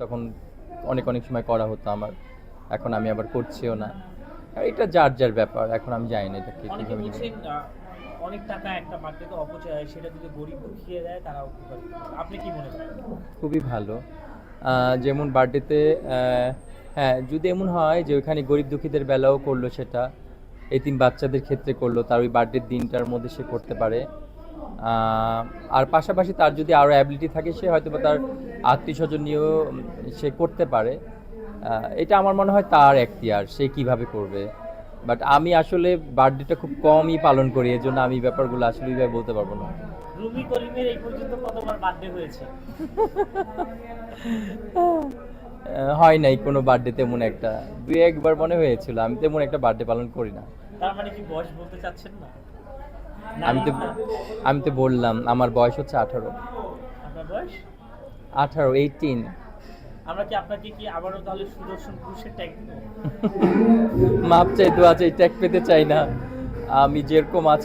তখন অনেক অনেক সময় করা হতো আমার, এখন আমি আবার করছিও না। আর এটা যার যার ব্যাপার, এখন আমি জানি না এটা অনেকে কীভাবে নেবে। বলছেন অনেক টাকা একটা বার্থডেতে অপচয় হয়, সেটা যদি গরিব দুঃখীরা দেয় তারা উপকার পাবে। আপনি কি মনে করেন? খুবই ভালো। যেমন বার্থডেতে হ্যাঁ, যদি এমন হয় যে ওইখানে গরিব দুঃখীদের বেলাও করলো সেটা, এতিম বাচ্চাদের ক্ষেত্রে করলো, তার ওই বার্থডের দিনটার মধ্যে সে করতে পারে। আর পাশাপাশি তার যদি আরও অ্যাবিলিটি থাকে, সে হয়তো বা তার আত্মীয় স্বজন নিয়েও সে করতে পারে। এটা আমার মনে হয় তার এখতিয়ার, সে কিভাবে করবে। বাট আমি আসলে বার্থডেটা খুব কমই পালন করি, এজন্য আমি এই ব্যাপারগুলো আসলে এইভাবে বলতে পারবো না। রুমি করিমের এই পর্যন্ত কতবার বার্থডে হয়েছে? হয় নাই কোনো বার্থডে তেমন একটা, দুই একবার মনে হয়েছিল। আমি তেমন একটা বার্থডে পালন করি না। তার মানে কি বয়স বলতে চাচ্ছেন না? আমি নারী তো না? আমি তো বললাম আমার বয়স হচ্ছে 18। আপনার বয়স? 18। আমরা কি আপনাকে কি আবারও তাহলে সুদর্শন পুরুষের ট্যাগ দিব? মাপ চাই, দোয়া চাই, ট্যাগ পেতে চাই না। আমি যেরকম আছি